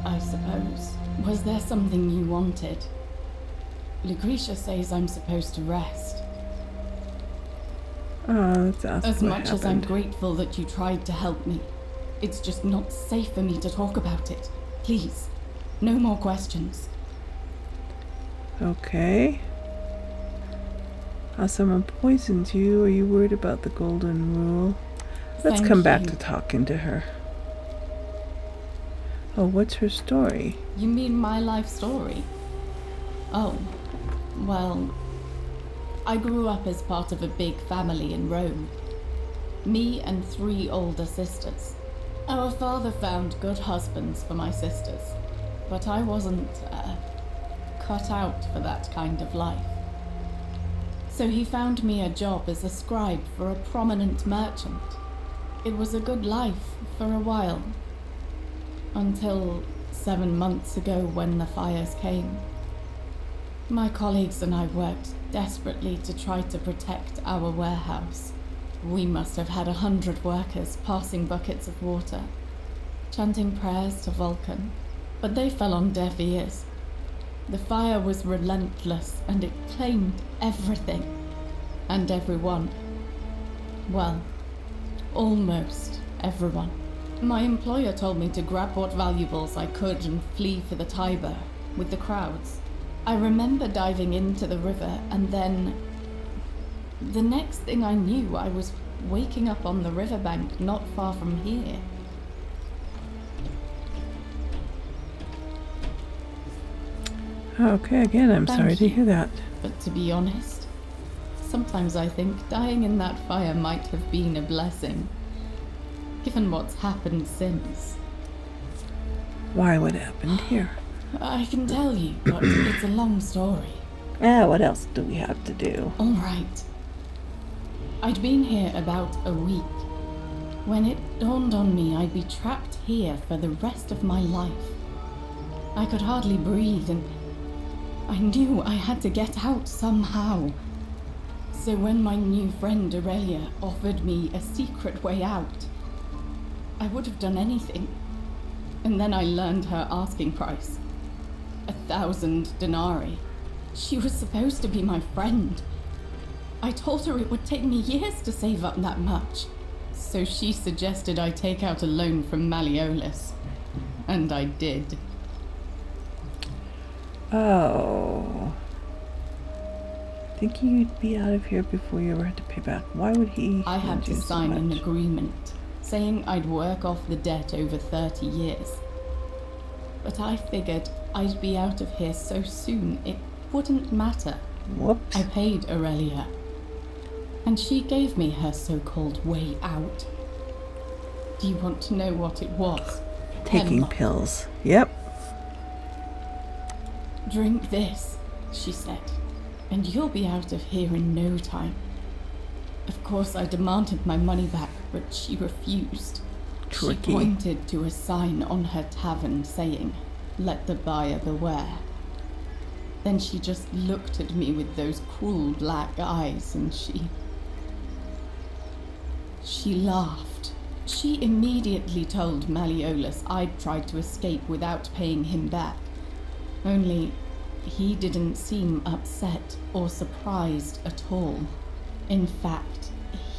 I suppose. Was there something you wanted? Lucretia says I'm supposed to rest.
Let's ask
As
what
much as I'm
happened.
grateful that you tried to help me, it's just not safe for me to talk about it. Please, no more questions.
Okay. Someone poisoned you. Are you worried about the golden rule? Let's
Thank
come back
you.
to talking to her. Oh, what's her story?
You mean my life story? Oh, well, I grew up as part of a big family in Rome. Me and 3 older sisters. Our father found good husbands for my sisters, but I wasn't cut out for that kind of life. So he found me a job as a scribe for a prominent merchant. It was a good life for a while, until 7 months ago when the fires came. My colleagues and I worked desperately to try to protect our warehouse. We must have had 100 workers passing buckets of water, chanting prayers to Vulcan, but they fell on deaf ears. The fire was relentless and it claimed everything and everyone. Well, almost everyone. My employer told me to grab what valuables I could and flee for the Tiber with the crowds. I remember diving into the river and then the next thing I knew, I was waking up on the riverbank not far from here.
Okay, again, I'm
Thank
sorry to
you.
hear that.
But to be honest, sometimes I think dying in that fire might have been a blessing, given what's happened since.
Why, what happened here?
I can tell you, but it's a long story.
What else do we have to do?
All right. I'd been here about a week when it dawned on me I'd be trapped here for the rest of my life. I could hardly breathe and I knew I had to get out somehow. So when my new friend Aurelia offered me a secret way out, I would have done anything. And then I learned her asking price. 1,000 denarii. She was supposed to be my friend. I told her it would take me years to save up that much. So she suggested I take out a loan from Malleolus. And I did.
Oh. Thinking you'd be out of here before you ever had to pay back. Why would he?
I had to sign an agreement saying I'd work off the debt over 30 years. But I figured I'd be out of here so soon it wouldn't matter.
Whoops.
I paid Aurelia, and she gave me her so-called way out. Do you want to know what it was?
Taking
Hemlock.
pills. Yep.
Drink this, she said, and you'll be out of here in no time. Of course, I demanded my money back, but she refused.
Tricky.
She pointed to a sign on her tavern saying, "Let the buyer beware." Then she just looked at me with those cruel black eyes and she laughed. She immediately told Malleolus I'd tried to escape without paying him back. Only he didn't seem upset or surprised at all. In fact,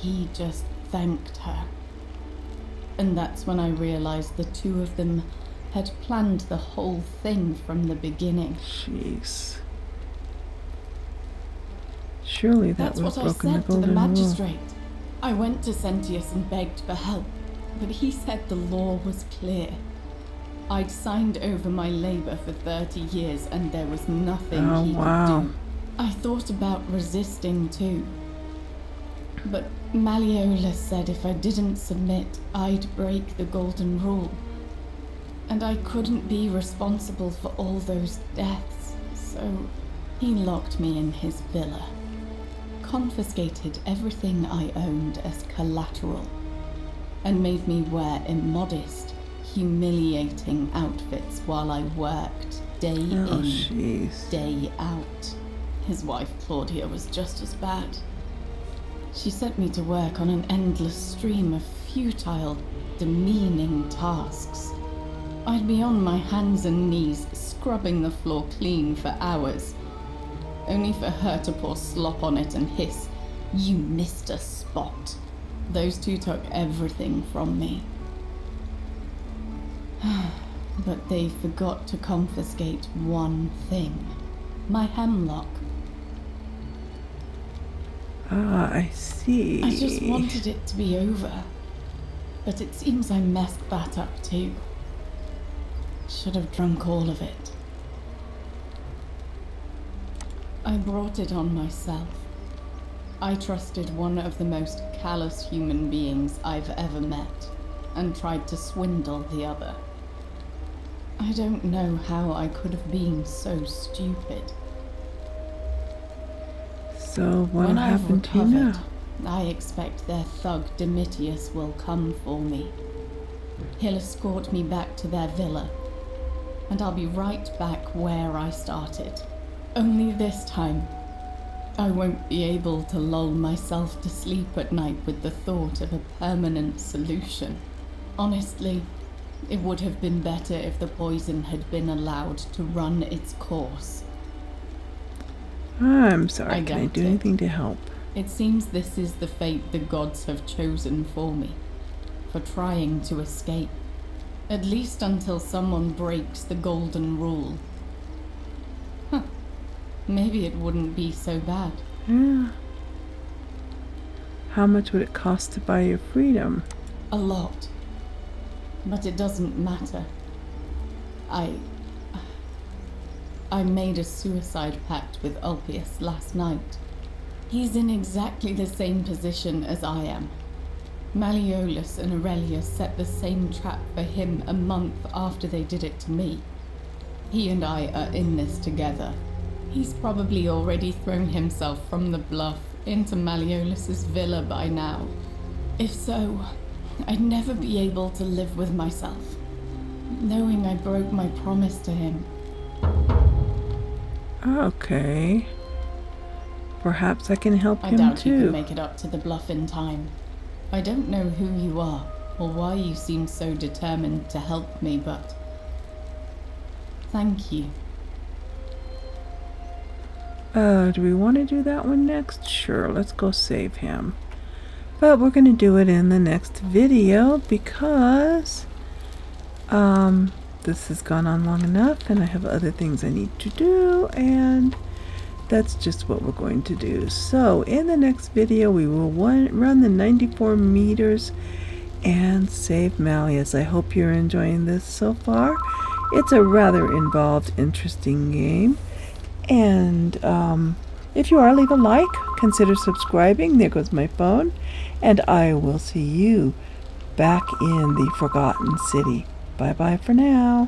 he just thanked her. And that's when I realized the two of them had planned the whole thing from the beginning.
Jeez. Surely that
That's
was
what I
broken the
said to the
golden rule.
magistrate. I went to Sentius and begged for help, but he said the law was clear. I'd signed over my labor for 30 years and there was nothing he could do. I thought about resisting too. But Malleolus said if I didn't submit, I'd break the golden rule. And I couldn't be responsible for all those deaths, so he locked me in his villa, confiscated everything I owned as collateral, and made me wear immodest, humiliating outfits while I worked day in, day out. His wife Claudia was just as bad. She sent me to work on an endless stream of futile, demeaning tasks. I'd be on my hands and knees, scrubbing the floor clean for hours, only for her to pour slop on it and hiss, "You missed a spot." Those two took everything from me. But they forgot to confiscate one thing. My hemlock.
Ah, I see.
I just wanted it to be over. But it seems I messed that up too. Should have drunk all of it. I brought it on myself. I trusted one of the most callous human beings I've ever met, and tried to swindle the other. I don't know how I could have been so stupid.
So what
When
happened
I've
to you now?
recovered, I expect their thug Domitius will come for me. He'll escort me back to their villa, and I'll be right back where I started. Only this time, I won't be able to lull myself to sleep at night with the thought of a permanent solution. Honestly, it would have been better if the poison had been allowed to run its course.
I'm sorry,
I
can I
doubt
do
it.
anything to help?
It seems this is the fate the gods have chosen for me, for trying to escape. At least until someone breaks the golden rule. Huh. Maybe it wouldn't be so bad.
Yeah. How much would it cost to buy your freedom?
A lot. But it doesn't matter. I made a suicide pact with Ulpius last night. He's in exactly the same position as I am. Malleolus and Aurelius set the same trap for him a month after they did it to me. He and I are in this together. He's probably already thrown himself from the bluff into Malleolus's villa by now. If so, I'd never be able to live with myself, knowing I broke my promise to him.
Okay. Perhaps I can help
I
him
doubt you
too.
can make it up to the bluff in time. I don't know who you are, or why you seem so determined to help me, but thank you.
Do we want to do that one next? Sure, let's go save him. But we're going to do it in the next video because this has gone on long enough and I have other things I need to do, and that's just what we're going to do. So in the next video we will run the 94 meters and save Malleus. I hope you're enjoying this so far. It's a rather involved, interesting game. And if you are, leave a like, consider subscribing. There goes my phone. And I will see you back in the Forgotten City. Bye bye for now.